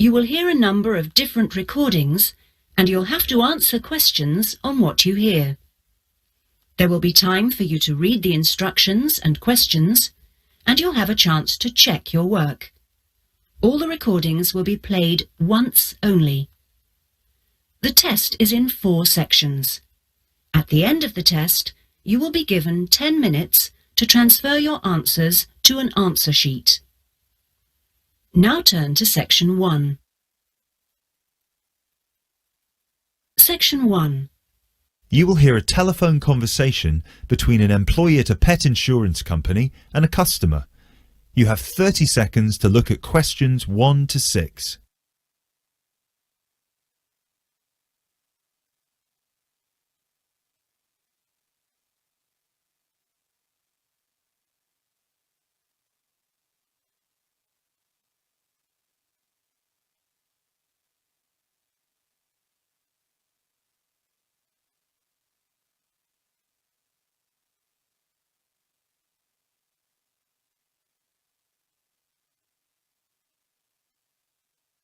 You will hear a number of different recordings and you'll have to answer questions on what you hear. There will be time for you to read the instructions and questions, and you'll have a chance to check your work. All the recordings will be played once only. The test is in 4 sections. At the end of the test, you will be given 10 minutes to transfer your answers to an answer sheet. Now turn to Section 1. Section 1. You will hear a telephone conversation between an employee at a pet insurance company and a customer. You have 30 seconds to look at questions 1 to 6.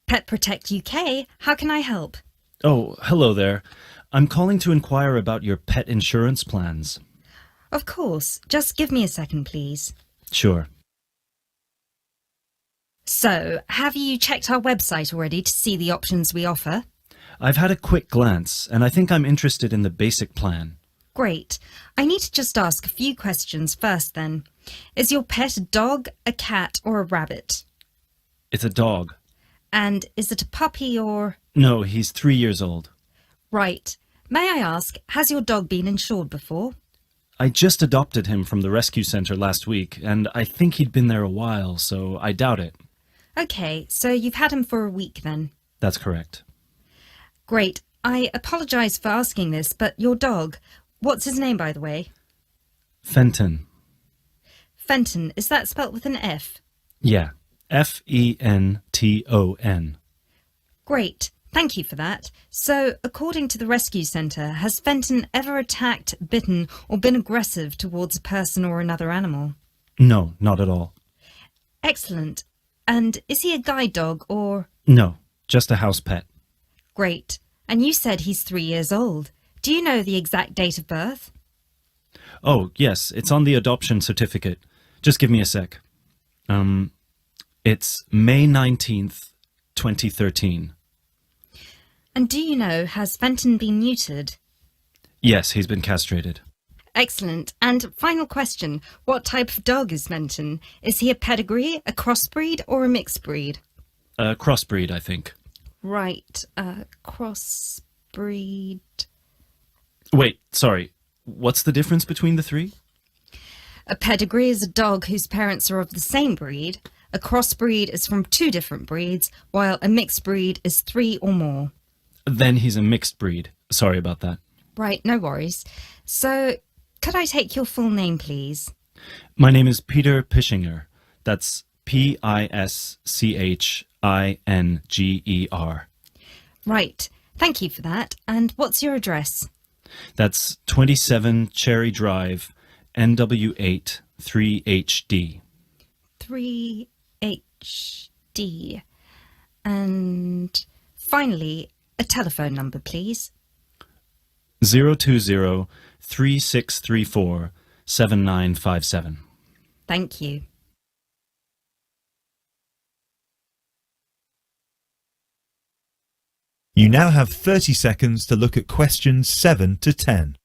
Pet Protect UK, how can I help? Oh, hello there. I'm calling to inquire about your pet insurance plans. Of course, just give me a second, please. Sure. So, have you checked our website already to see the options we offer? I've had a quick glance, and I think I'm interested in the basic plan. Great. I need to just ask a few questions first then. Is your pet a dog, a cat or a rabbit? It's a dog. And is it a puppy or... No, he's 3 years old. Right. May I ask, has your dog been insured before? I just adopted him from the rescue centre last week, and I think he'd been there a while, so I doubt it. Okay, so you've had him for a week then? That's correct. Great. I apologise for asking this, but your dog, what's his name by the way? Fenton. Fenton, is that spelt with an F? Yeah. Fenton. Great. Thank you for that. So, according to the rescue centre, has Fenton ever attacked, bitten or been aggressive towards a person or another animal? No, not at all. Excellent. And is he a guide dog or... No, just a house pet. Great. And you said he's 3 years old. Do you know the exact date of birth? Oh, yes, it's on the adoption certificate. Just give me a sec. It's May 19th, 2013. And do you know, has Fenton been neutered? Yes, he's been castrated. Excellent. And final question, what type of dog is Fenton? Is he a pedigree, a crossbreed or a mixed breed? A crossbreed, I think. Right, crossbreed... Wait, sorry. What's the difference between the 3? A pedigree is a dog whose parents are of the same breed. A crossbreed is from 2 different breeds, while a mixed breed is 3 or more. Then he's a mixed breed. Sorry about that. Right, no worries. So, could I take your full name, please? My name is Peter Pischinger. That's Pischinger. Right, thank you for that. And what's your address? That's 27 Cherry Drive, NW8 3HD. 3HD. And finally, a telephone number, please. 020-3634-7957. Thank you. You now have 30 seconds to look at questions 7 to 10.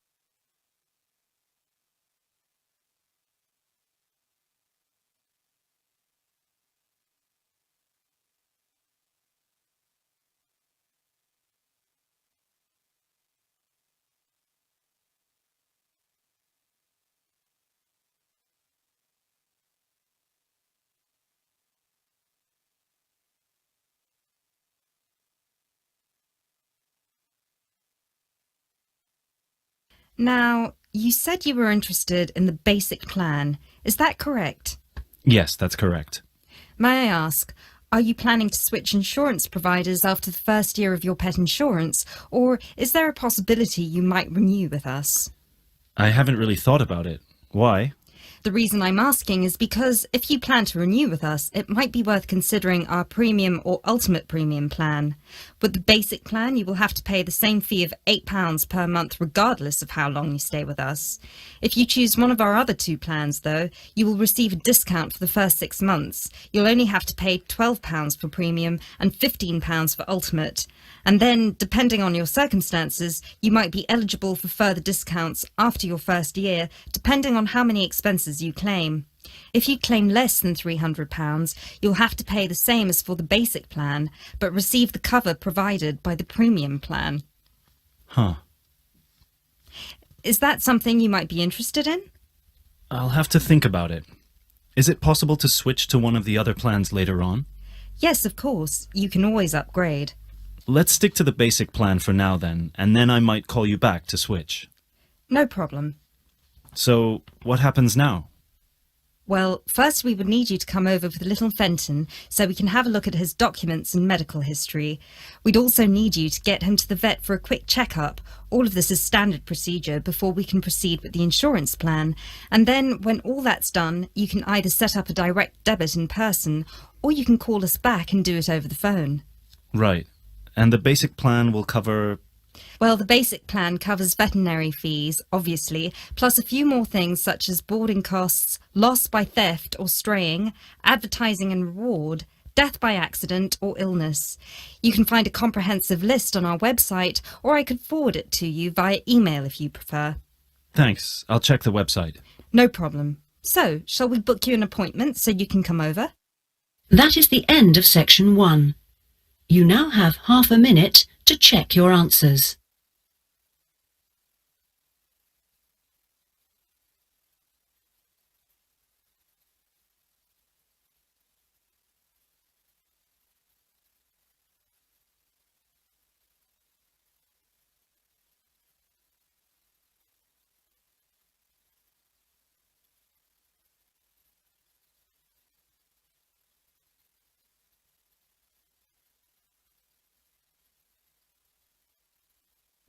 Now, you said you were interested in the basic plan. Is that correct? Yes, that's correct. May I ask, are you planning to switch insurance providers after the first year of your pet insurance, or is there a possibility you might renew with us? I haven't really thought about it. Why? The reason I'm asking is because if you plan to renew with us, it might be worth considering our premium or ultimate premium plan. With the basic plan, you will have to pay the same fee of £8 per month regardless of how long you stay with us. If you choose one of our other two plans, though, you will receive a discount for the first 6 months. You'll only have to pay £12 for premium and £15 for ultimate. And then, depending on your circumstances, you might be eligible for further discounts after your first year, depending on how many expenses you claim. If you claim less than £300, you'll have to pay the same as for the basic plan, but receive the cover provided by the premium plan. Huh. Is that something you might be interested in? I'll have to think about it. Is it possible to switch to one of the other plans later on? Yes, of course. You can always upgrade. Let's stick to the basic plan for now then, and then I might call you back to switch. No problem. So, what happens now? Well, first we would need you to come over with little Fenton so we can have a look at his documents and medical history. We'd also need you to get him to the vet for a quick checkup. All of this is standard procedure before we can proceed with the insurance plan. And then, when all that's done, you can either set up a direct debit in person or you can call us back and do it over the phone. Right. And the basic plan will cover... Well, the basic plan covers veterinary fees, obviously, plus a few more things such as boarding costs, loss by theft or straying, advertising and reward, death by accident or illness. You can find a comprehensive list on our website, or I could forward it to you via email if you prefer. Thanks. I'll check the website. No problem. So, shall we book you an appointment so you can come over? That is the end of section 1. You now have half a minute to check your answers.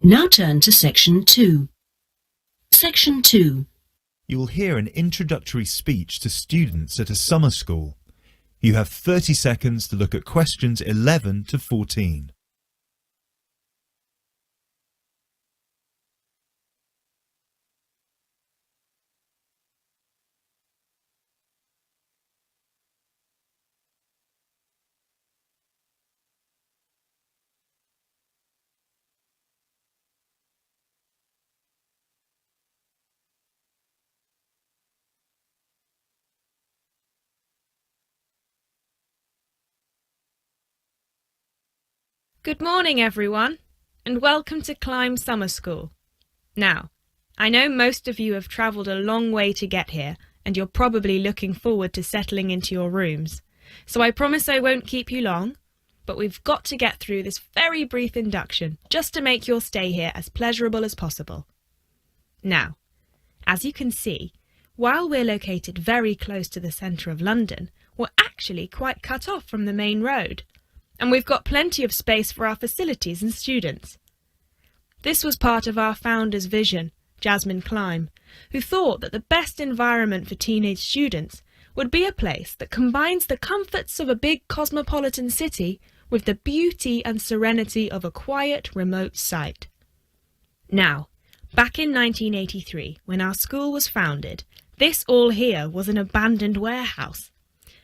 Now turn to section 2. Section 2. You will hear an introductory speech to students at a summer school. You have 30 seconds to look at questions 11 to 14. Good morning, everyone, and welcome to Climb Summer School. Now, I know most of you have travelled a long way to get here, and you're probably looking forward to settling into your rooms. So I promise I won't keep you long, but we've got to get through this very brief induction just to make your stay here as pleasurable as possible. Now, as you can see, while we're located very close to the centre of London, we're actually quite cut off from the main road. And we've got plenty of space for our facilities and students. This was part of our founder's vision, Jasmine Climb, who thought that the best environment for teenage students would be a place that combines the comforts of a big cosmopolitan city with the beauty and serenity of a quiet, remote site. Now, back in 1983, when our school was founded, this all here was an abandoned warehouse,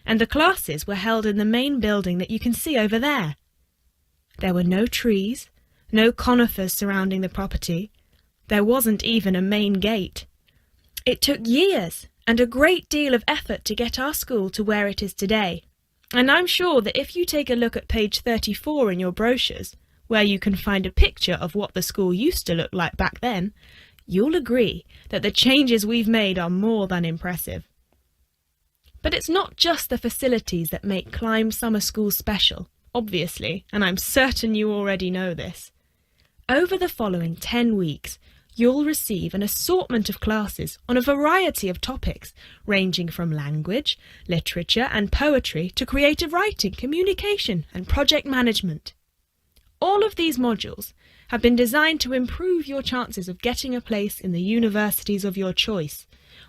and the classes were held in the main building that you can see over there. There were no trees, no conifers surrounding the property. There wasn't even a main gate. It took years and a great deal of effort to get our school to where it is today. And I'm sure that if you take a look at page 34 in your brochures, where you can find a picture of what the school used to look like back then, you'll agree that the changes we've made are more than impressive. But it's not just the facilities that make Climb Summer School special, obviously, and I'm certain you already know this. Over the following 10 weeks, you'll receive an assortment of classes on a variety of topics, ranging from language, literature and poetry to creative writing, communication and project management. All of these modules have been designed to improve your chances of getting a place in the universities of your choice,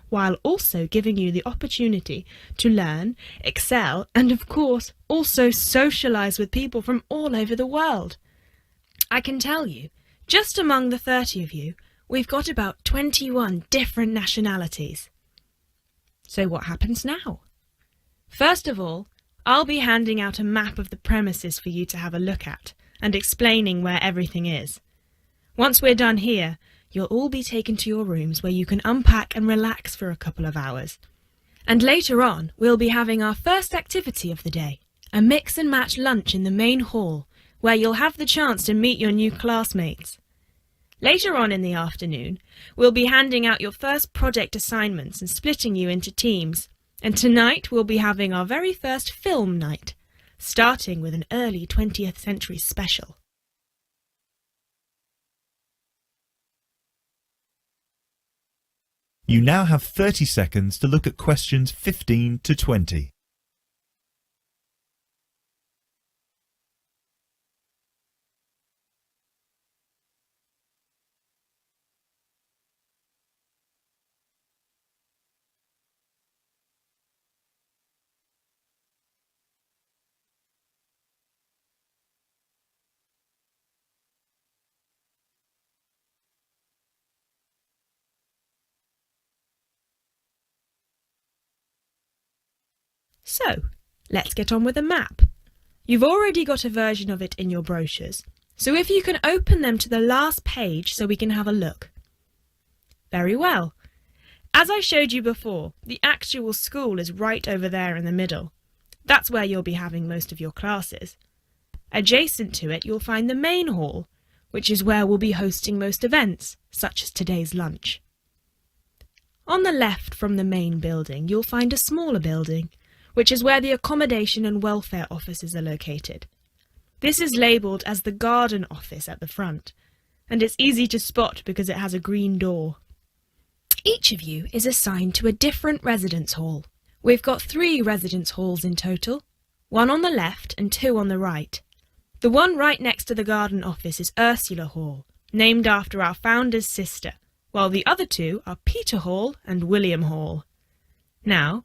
while also giving you the opportunity to learn, excel, and of course, also socialise with people from all over the world. I can tell you, just among the 30 of you, we've got about 21 different nationalities. So what happens now? First of all, I'll be handing out a map of the premises for you to have a look at and explaining where everything is. Once we're done here, you'll all be taken to your rooms where you can unpack and relax for a couple of hours. And later on, we'll be having our first activity of the day, a mix and match lunch in the main hall, where you'll have the chance to meet your new classmates. Later on in the afternoon, we'll be handing out your first project assignments and splitting you into teams. And tonight we'll be having our very first film night, starting with an early 20th century special. You now have 30 seconds to look at questions 15 to 20. So, let's get on with the map. You've already got a version of it in your brochures, so if you can open them to the last page so we can have a look. Very well. As I showed you before, the actual school is right over there in the middle. That's where you'll be having most of your classes. Adjacent to it, you'll find the main hall, which is where we'll be hosting most events, such as today's lunch. On the left from the main building, you'll find a smaller building, which is where the accommodation and welfare offices are located. This is labelled as the garden office at the front, and it's easy to spot because it has a green door. Each of you is assigned to a different residence hall. We've got 3 residence halls in total, 1 on the left and 2 on the right. The one right next to the garden office is Ursula Hall, named after our founder's sister, while the other 2 are Peter Hall and William Hall. Now,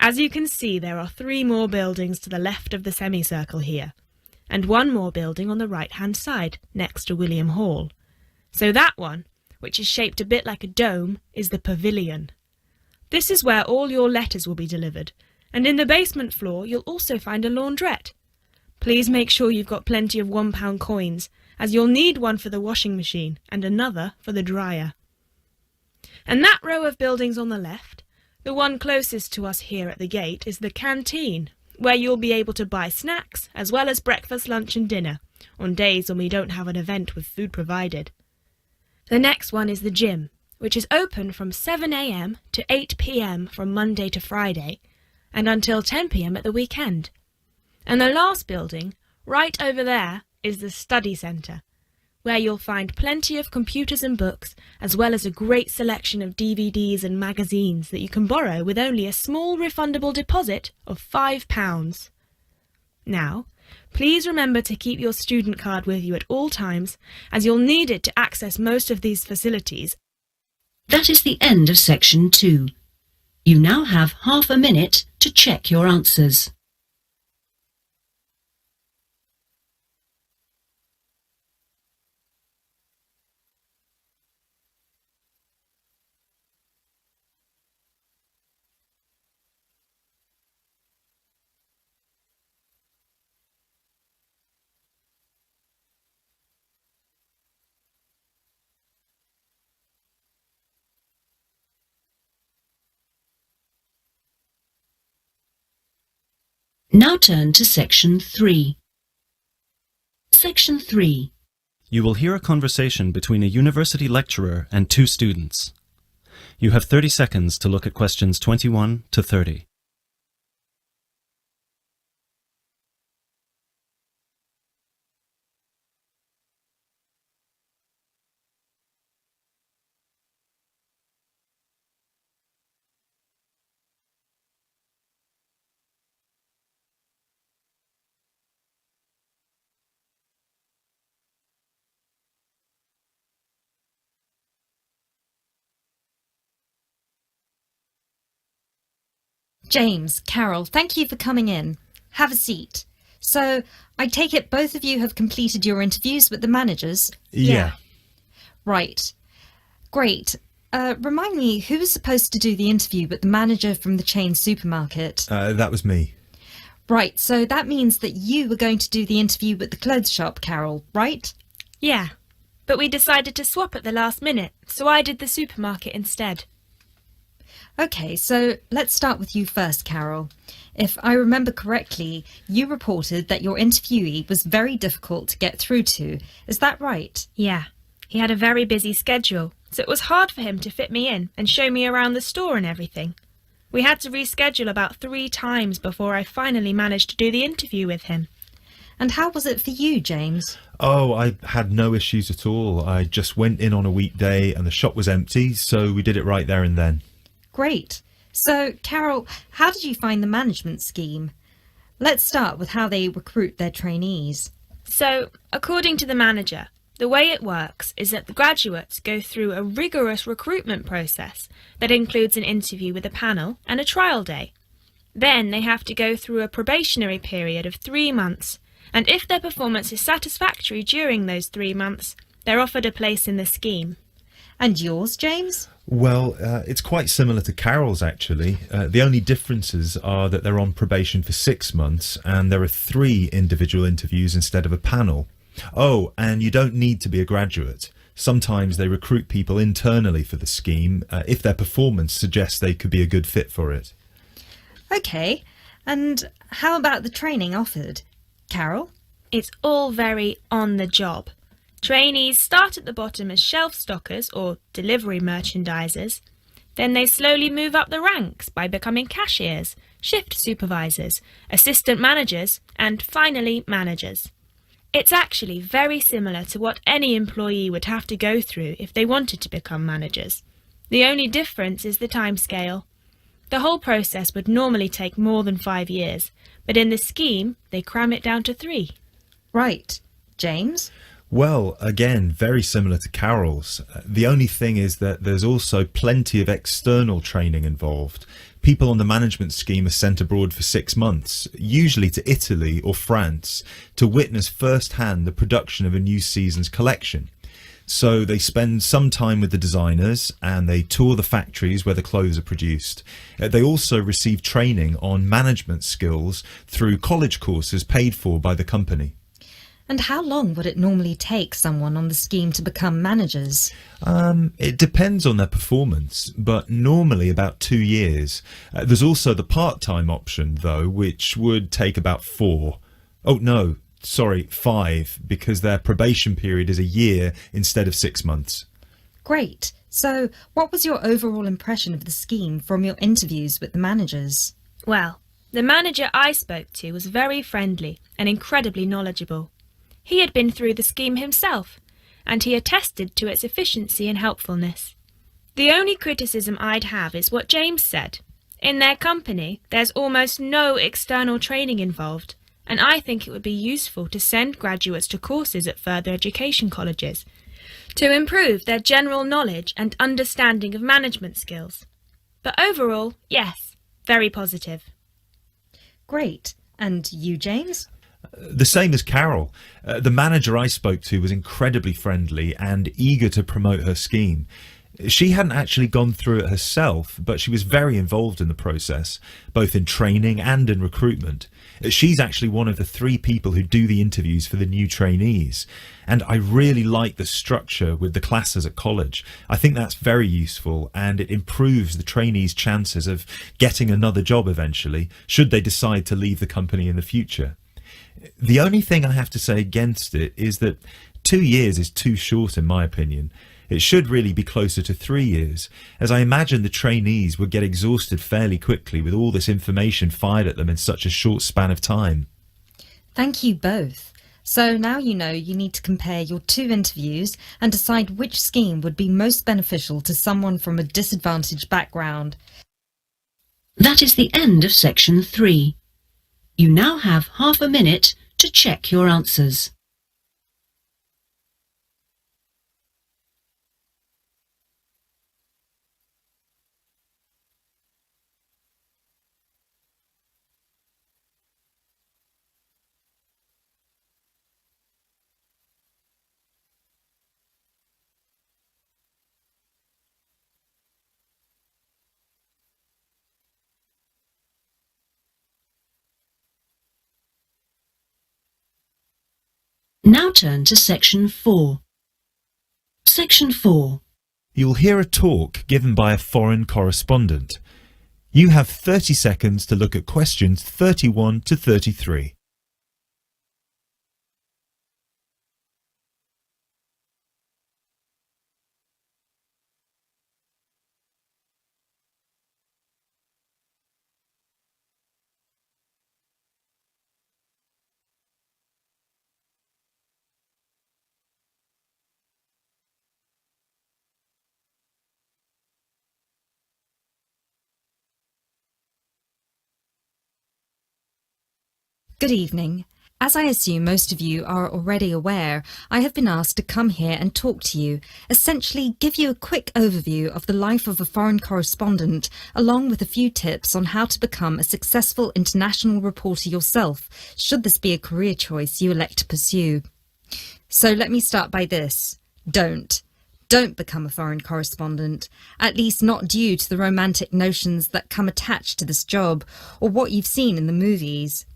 as you can see, there are 3 more buildings to the left of the semicircle here, and 1 more building on the right-hand side, next to William Hall. So that one, which is shaped a bit like a dome, is the pavilion. This is where all your letters will be delivered, and in the basement floor you'll also find a laundrette. Please make sure you've got plenty of £1 coins, as you'll need one for the washing machine and another for the dryer. And that row of buildings on the left, the one closest to us here at the gate, is the canteen, where you'll be able to buy snacks as well as breakfast, lunch and dinner, on days when we don't have an event with food provided. The next one is the gym, which is open from 7 a.m. to 8 p.m. from Monday to Friday, and until 10 p.m. at the weekend. And the last building, right over there, is the study centre, where you'll find plenty of computers and books, as well as a great selection of DVDs and magazines that you can borrow with only a small refundable deposit of £5. Now, please remember to keep your student card with you at all times, as you'll need it to access most of these facilities. That is the end of section 2. You now have half a minute to check your answers. Now turn to section 3. Section 3. You will hear a conversation between a university lecturer and 2 students. You have 30 seconds to look at questions 21 to 30. James, Carol, thank you for coming in. Have a seat. So, I take it both of you have completed your interviews with the managers? Yeah. Right. Great. Remind me, who was supposed to do the interview with the manager from the chain supermarket? That was me. Right, so that means that you were going to do the interview with the clothes shop, Carol, right? Yeah, but we decided to swap at the last minute, so I did the supermarket instead. Okay, so let's start with you first, Carol. If I remember correctly, you reported that your interviewee was very difficult to get through to. Is that right? Yeah, he had a very busy schedule, so it was hard for him to fit me in and show me around the store and everything. We had to reschedule about 3 times before I finally managed to do the interview with him. And how was it for you, James? Oh, I had no issues at all. I just went in on a weekday and the shop was empty, so we did it right there and then. Great. So, Carol, how did you find the management scheme? Let's start with how they recruit their trainees. So, according to the manager, the way it works is that the graduates go through a rigorous recruitment process that includes an interview with a panel and a trial day. Then they have to go through a probationary period of 3 months, and if their performance is satisfactory during those 3 months, they're offered a place in the scheme. And yours, James? Well, it's quite similar to Carol's, actually. The only differences are that they're on probation for 6 months and there are 3 individual interviews instead of a panel. Oh, and you don't need to be a graduate. Sometimes they recruit people internally for the scheme if their performance suggests they could be a good fit for it. Okay. And how about the training offered? Carol? It's all very on the job. Trainees start at the bottom as shelf stockers or delivery merchandisers. Then they slowly move up the ranks by becoming cashiers, shift supervisors, assistant managers, and finally managers. It's actually very similar to what any employee would have to go through if they wanted to become managers. The only difference is the timescale. The whole process would normally take more than 5 years, but in the scheme they cram it down to 3. Right. James? Well, again, very similar to Carol's. The only thing is that there's also plenty of external training involved. People on the management scheme are sent abroad for 6 months, usually to Italy or France, to witness firsthand the production of a new season's collection. So they spend some time with the designers and they tour the factories where the clothes are produced. They also receive training on management skills through college courses paid for by the company. And how long would it normally take someone on the scheme to become managers? It depends on their performance, but normally about 2 years. There's also the part-time option, though, which would take about 4. Oh, no, sorry, 5, because their probation period is a year instead of 6 months. Great. So, what was your overall impression of the scheme from your interviews with the managers? Well, the manager I spoke to was very friendly and incredibly knowledgeable. He had been through the scheme himself, and he attested to its efficiency and helpfulness. The only criticism I'd have is what James said. In their company, there's almost no external training involved, and I think it would be useful to send graduates to courses at further education colleges to improve their general knowledge and understanding of management skills. But overall, yes, very positive. Great. And you, James? The same as Carol. The manager I spoke to was incredibly friendly and eager to promote her scheme. She hadn't actually gone through it herself, but she was very involved in the process, both in training and in recruitment. She's actually one of the 3 people who do the interviews for the new trainees. And I really like the structure with the classes at college. I think that's very useful and it improves the trainees' chances of getting another job eventually, should they decide to leave the company in the future. The only thing I have to say against it is that 2 years is too short in my opinion. It should really be closer to 3 years, as I imagine the trainees would get exhausted fairly quickly with all this information fired at them in such a short span of time. Thank you both. So now you know you need to compare your 2 interviews and decide which scheme would be most beneficial to someone from a disadvantaged background. That is the end of section 3. You now have half a minute to check your answers. Now turn to Section 4. Section 4. You'll hear a talk given by a foreign correspondent. You have 30 seconds to look at questions 31 to 33. Good evening. As I assume most of you are already aware, I have been asked to come here and talk to you, essentially give you a quick overview of the life of a foreign correspondent, along with a few tips on how to become a successful international reporter yourself, should this be a career choice you elect to pursue. So let me start by this. Don't become a foreign correspondent, at least not due to the romantic notions that come attached to this job, or what you've seen in the movies.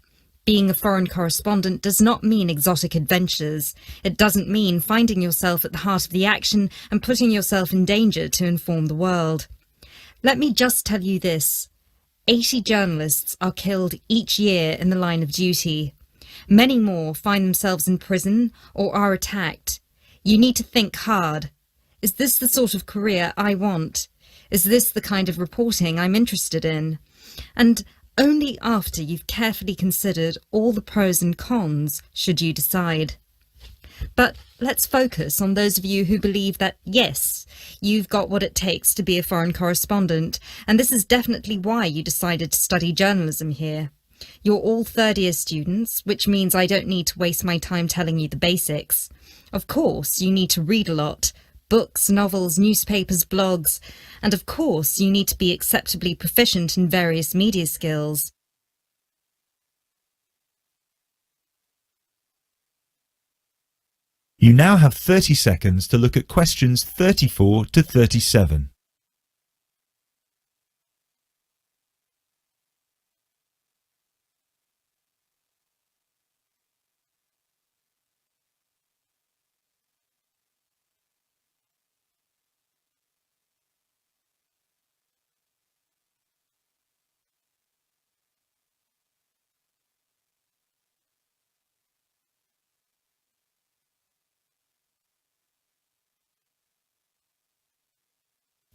Being a foreign correspondent does not mean exotic adventures. It doesn't mean finding yourself at the heart of the action and putting yourself in danger to inform the world. Let me just tell you this. 80 journalists are killed each year in the line of duty. Many more find themselves in prison or are attacked. You need to think hard. Is this the sort of career I want? Is this the kind of reporting I'm interested in? And only after you've carefully considered all the pros and cons should you decide. But let's focus on those of you who believe that, yes, you've got what it takes to be a foreign correspondent, and this is definitely why you decided to study journalism here. You're all third-year students, which means I don't need to waste my time telling you the basics. Of course, you need to read a lot. Books, novels, newspapers, blogs, and of course you need to be acceptably proficient in various media skills. You now have 30 seconds to look at questions 34 to 37.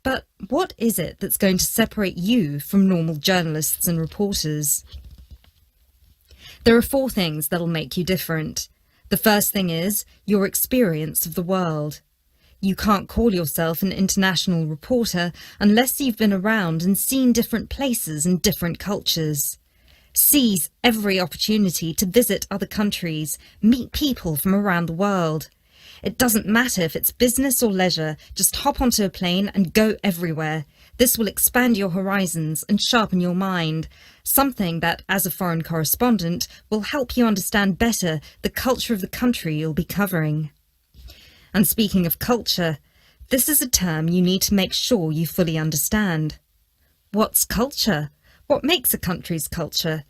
But what is it that's going to separate you from normal journalists and reporters? There are 4 things that'll make you different. The first thing is your experience of the world. You can't call yourself an international reporter unless you've been around and seen different places and different cultures. Seize every opportunity to visit other countries, meet people from around the world. It doesn't matter if it's business or leisure, just hop onto a plane and go everywhere. This will expand your horizons and sharpen your mind, something that, as a foreign correspondent, will help you understand better the culture of the country you'll be covering. And speaking of culture, this is a term you need to make sure you fully understand. What's culture? What makes a country's culture?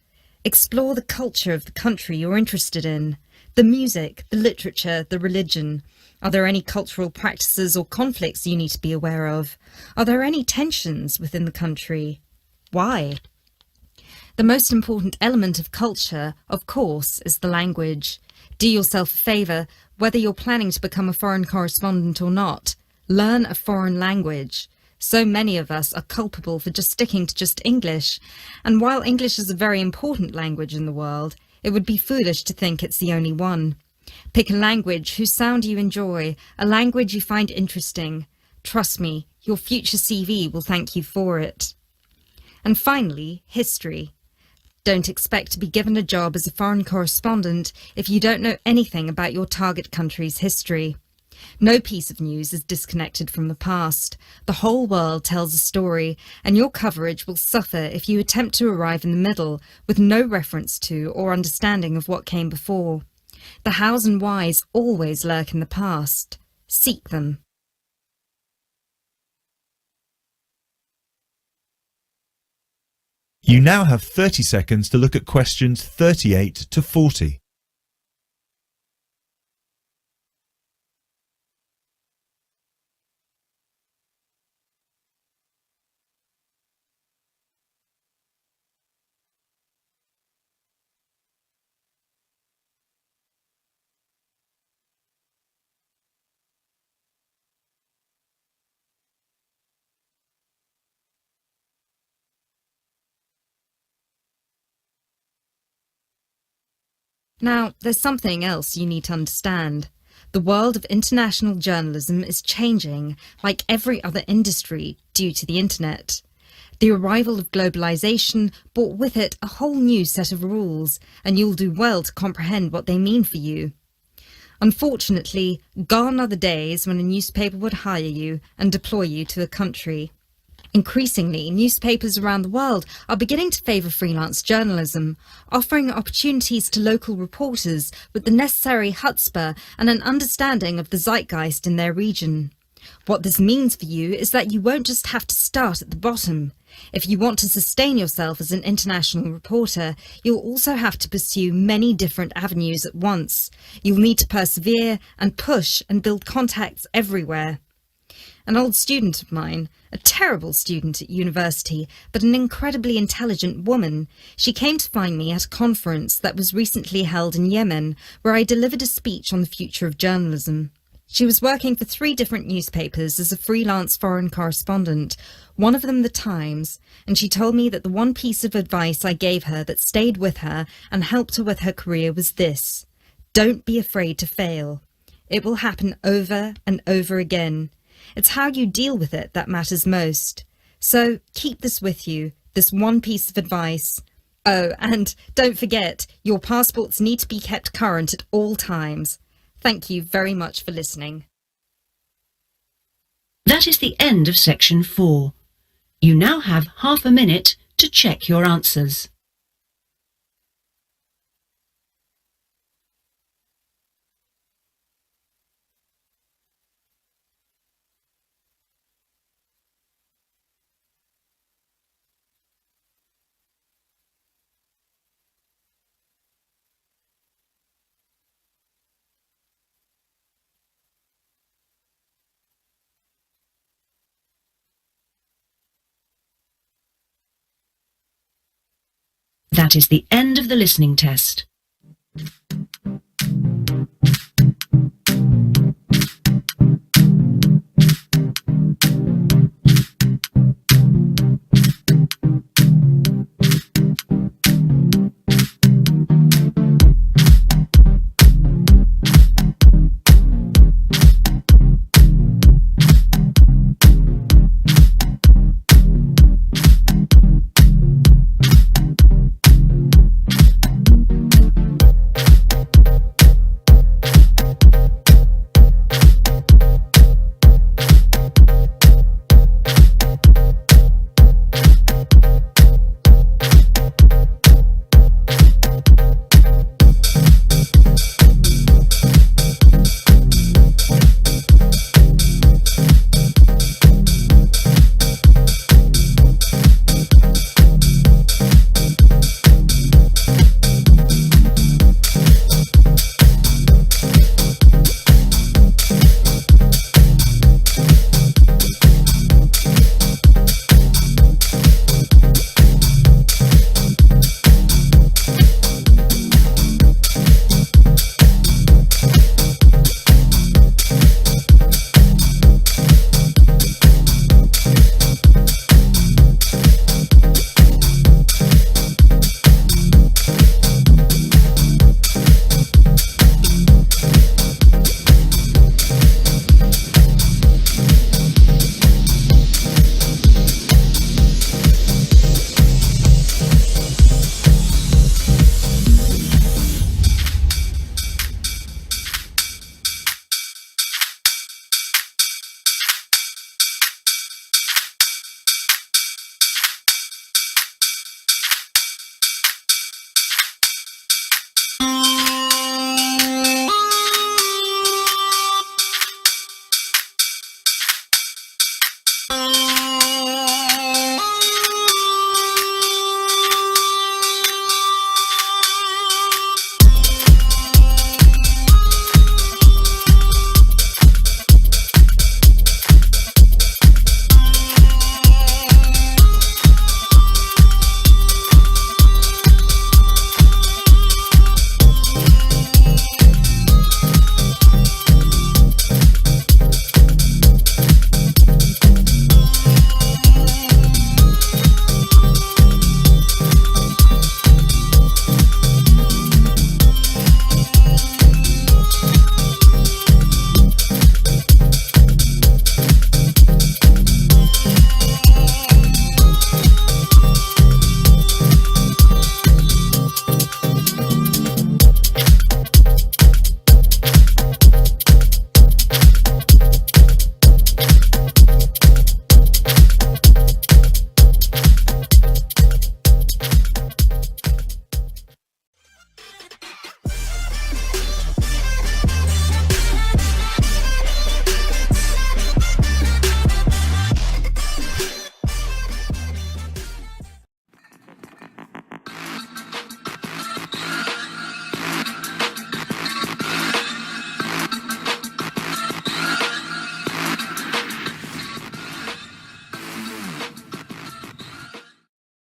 Explore the culture of the country you're interested in. The music, the literature, the religion. Are there any cultural practices or conflicts you need to be aware of? Are there any tensions within the country? Why? The most important element of culture, of course, is the language. Do yourself a favour, whether you're planning to become a foreign correspondent or not. Learn a foreign language. So many of us are culpable for just sticking to just English, and while English is a very important language in the world, it would be foolish to think it's the only one. Pick a language whose sound you enjoy, a language you find interesting. Trust me, your future CV will thank you for it. And finally, history. Don't expect to be given a job as a foreign correspondent if you don't know anything about your target country's history. No piece of news is disconnected from the past. The whole world tells a story, and your coverage will suffer if you attempt to arrive in the middle with no reference to or understanding of what came before. The hows and whys always lurk in the past. Seek them. You now have 30 seconds to look at questions 38 to 40. Now, there's something else you need to understand. The world of international journalism is changing, like every other industry, due to the internet. The arrival of globalization brought with it a whole new set of rules, and you'll do well to comprehend what they mean for you. Unfortunately, gone are the days when a newspaper would hire you and deploy you to a country. Increasingly, newspapers around the world are beginning to favour freelance journalism, offering opportunities to local reporters with the necessary chutzpah and an understanding of the zeitgeist in their region. What this means for you is that you won't just have to start at the bottom. If you want to sustain yourself as an international reporter, you'll also have to pursue many different avenues at once. You'll need to persevere and push and build contacts everywhere. An old student of mine, a terrible student at university, but an incredibly intelligent woman, she came to find me at a conference that was recently held in Yemen, where I delivered a speech on the future of journalism. She was working for 3 different newspapers as a freelance foreign correspondent, one of them The Times, and she told me that the one piece of advice I gave her that stayed with her and helped her with her career was this: don't be afraid to fail. It will happen over and over again. It's how you deal with it that matters most. So keep this with you, this one piece of advice. Oh, and don't forget, your passports need to be kept current at all times. Thank you very much for listening. That is the end of section 4. You now have half a minute to check your answers. That is the end of the listening test.